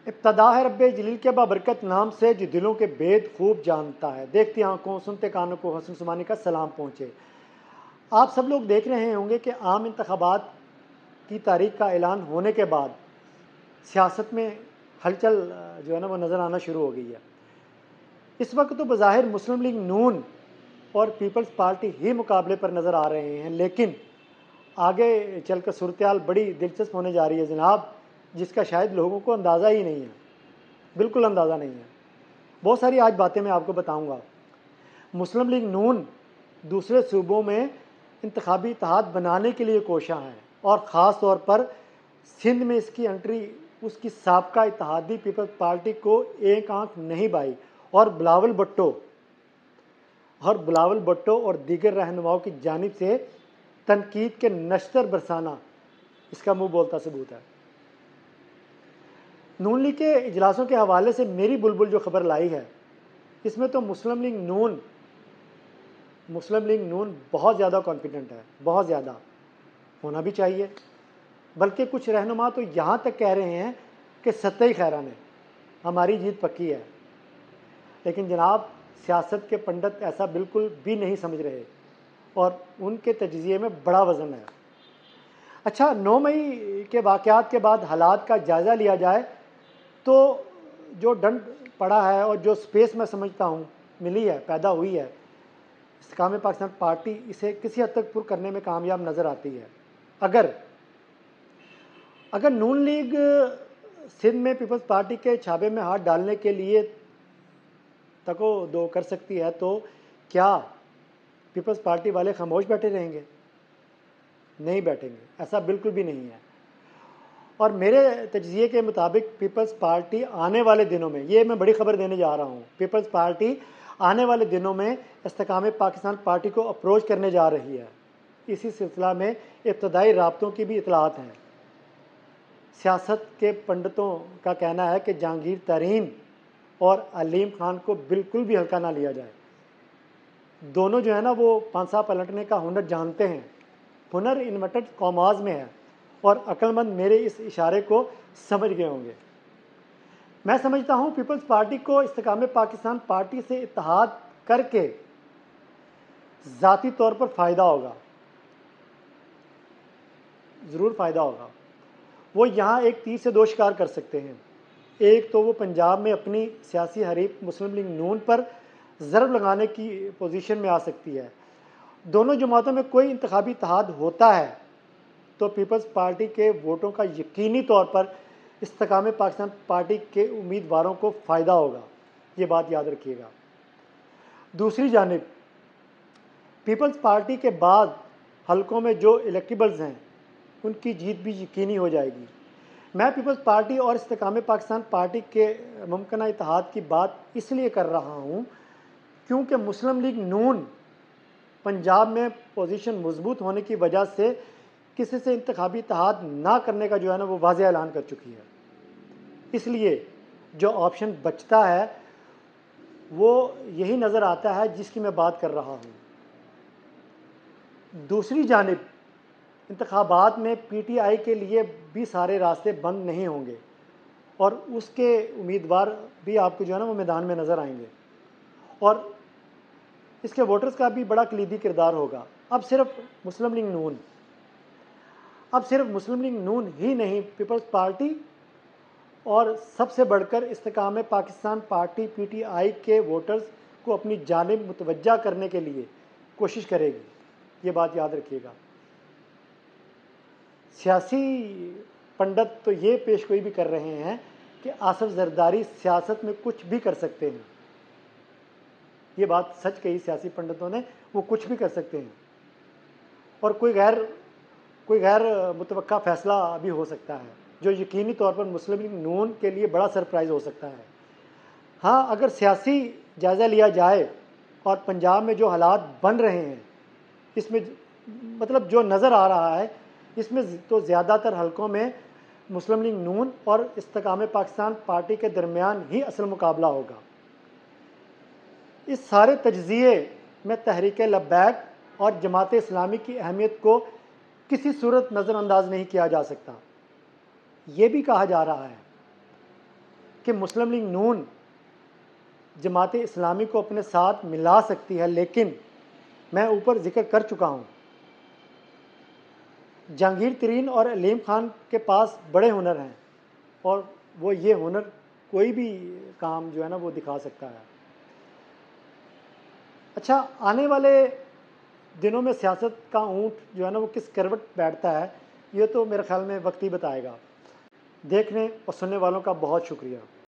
ابتدا ہے رب جلیل کے بابرکت نام سے جو دلوں کے بید خوب جانتا ہے، دیکھتی آنکھوں سنتے کانوں کو حسن سمانی کا سلام پہنچے۔ آپ سب لوگ دیکھ رہے ہوں گے کہ عام انتخابات کی تاریخ کا اعلان ہونے کے بعد سیاست میں ہلچل جو ہے نا وہ نظر آنا شروع ہو گئی ہے۔ اس وقت تو بظاہر مسلم لیگ نون اور پیپلز پارٹی ہی مقابلے پر نظر آ رہے ہیں، لیکن آگے چل کر صورتحال بڑی دلچسپ ہونے جا رہی ہے جناب، جس کا شاید لوگوں کو اندازہ ہی نہیں ہے، بالکل اندازہ نہیں ہے۔ بہت ساری آج باتیں میں آپ کو بتاؤں گا۔ مسلم لیگ نون دوسرے صوبوں میں انتخابی اتحاد بنانے کے لیے کوشاں ہے، اور خاص طور پر سندھ میں اس کی انٹری اس کی سابقہ اتحادی پیپلز پارٹی کو ایک آنکھ نہیں بائی، اور بلاول بھٹو اور دیگر رہنماؤں کی جانب سے تنقید کے نشتر برسانا اس کا منہ بولتا ثبوت ہے۔ نون لیگ کے اجلاسوں کے حوالے سے میری بلبل جو خبر لائی ہے، اس میں تو مسلم لیگ نون بہت زیادہ کانفیڈنٹ ہے، بہت زیادہ ہونا بھی چاہیے، بلکہ کچھ رہنما تو یہاں تک کہہ رہے ہیں کہ ستہ ہی خیران ہے، ہماری جیت پکی ہے۔ لیکن جناب سیاست کے پنڈت ایسا بالکل بھی نہیں سمجھ رہے، اور ان کے تجزیے میں بڑا وزن ہے۔ اچھا، 9 مئی کے واقعات کے بعد حالات کا جائزہ لیا جائے تو جو ڈنڈ پڑا ہے اور جو سپیس میں سمجھتا ہوں ملی ہے، پیدا ہوئی ہے، استحکام پاکستان پارٹی اسے کسی حد تک پر کرنے میں کامیاب نظر آتی ہے۔ اگر نون لیگ سندھ میں پیپلز پارٹی کے چھابے میں ہاتھ ڈالنے کے لیے تکو دو کر سکتی ہے، تو کیا پیپلز پارٹی والے خاموش بیٹھے رہیں گے؟ نہیں بیٹھیں گے، ایسا بالکل بھی نہیں ہے۔ اور میرے تجزیے کے مطابق پیپلز پارٹی آنے والے دنوں میں، یہ میں بڑی خبر دینے جا رہا ہوں، پیپلز پارٹی آنے والے دنوں میں استحکام پاکستان پارٹی کو اپروچ کرنے جا رہی ہے۔ اسی سلسلہ میں ابتدائی رابطوں کی بھی اطلاعات ہیں۔ سیاست کے پنڈتوں کا کہنا ہے کہ جہانگیر ترین اور علیم خان کو بالکل بھی ہلکا نہ لیا جائے۔ دونوں جو ہے نا وہ پانسا پلٹنے کا ہنر جانتے ہیں، ہنر انورٹڈ کاماز میں ہے، اور عقل مند میرے اس اشارے کو سمجھ گئے ہوں گے۔ میں سمجھتا ہوں پیپلز پارٹی کو استحکام پاکستان پارٹی سے اتحاد کر کے ذاتی طور پر فائدہ ہوگا، ضرور فائدہ ہوگا۔ وہ یہاں ایک تیر سے دو شکار کر سکتے ہیں۔ ایک تو وہ پنجاب میں اپنی سیاسی حریف مسلم لیگ نون پر ضرب لگانے کی پوزیشن میں آ سکتی ہے۔ دونوں جماعتوں میں کوئی انتخابی اتحاد ہوتا ہے تو پیپلز پارٹی کے ووٹوں کا یقینی طور پر استحکام پاکستان پارٹی کے امیدواروں کو فائدہ ہوگا، یہ بات یاد رکھیے گا۔ دوسری جانب پیپلز پارٹی کے بعد حلقوں میں جو الیکٹیبلز ہیں ان کی جیت بھی یقینی ہو جائے گی۔ میں پیپلز پارٹی اور استحکام پاکستان پارٹی کے ممکنہ اتحاد کی بات اس لیے کر رہا ہوں کیونکہ مسلم لیگ نون پنجاب میں پوزیشن مضبوط ہونے کی وجہ سے کسی سے انتخابی اتحاد نہ کرنے کا جو ہے نا وہ واضح اعلان کر چکی ہے۔ اس لیے جو آپشن بچتا ہے وہ یہی نظر آتا ہے جس کی میں بات کر رہا ہوں۔ دوسری جانب انتخابات میں پی ٹی آئی کے لیے بھی سارے راستے بند نہیں ہوں گے، اور اس کے امیدوار بھی آپ کو جو ہے نا وہ میدان میں نظر آئیں گے، اور اس کے ووٹرز کا بھی بڑا کلیدی کردار ہوگا۔ اب صرف مسلم لیگ نون ہی نہیں، پیپلز پارٹی اور سب سے بڑھ کر استحکام Pakistan party P T I کے ووٹرز کو اپنی جانب متوجہ کرنے کے لیے کوشش کرے گی، یہ بات یاد رکھیے گا۔ سیاسی پنڈت تو یہ پیش گوئی بھی کر رہے ہیں کہ آصف زرداری سیاست میں کچھ بھی کر سکتے ہیں۔ یہ بات سچ کہی سیاسی پنڈتوں نے، وہ کچھ بھی کر سکتے ہیں، اور کوئی غیر متوقع فیصلہ بھی ہو سکتا ہے جو یقینی طور پر مسلم لیگ نون کے لیے بڑا سرپرائز ہو سکتا ہے۔ ہاں، اگر سیاسی جائزہ لیا جائے اور پنجاب میں جو حالات بن رہے ہیں اس میں مطلب جو نظر آ رہا ہے، اس میں تو زیادہ تر حلقوں میں مسلم لیگ نون اور استحکام پاکستان پارٹی کے درمیان ہی اصل مقابلہ ہوگا۔ اس سارے تجزیے میں تحریک لبیک اور جماعت اسلامی کی اہمیت کو کسی صورت نظر انداز نہیں کیا جا سکتا۔ یہ بھی کہا جا رہا ہے کہ مسلم لیگ نون جماعت اسلامی کو اپنے ساتھ ملا سکتی ہے، لیکن میں اوپر ذکر کر چکا ہوں جہانگیر ترین اور علیم خان کے پاس بڑے ہنر ہیں، اور وہ یہ ہنر کوئی بھی کام جو ہے نا وہ دکھا سکتا ہے۔ اچھا، آنے والے دنوں میں سیاست کا اونٹ جو ہے نا وہ کس کروٹ بیٹھتا ہے، یہ تو میرے خیال میں وقت ہی بتائے گا۔ دیکھنے اور سننے والوں کا بہت شکریہ۔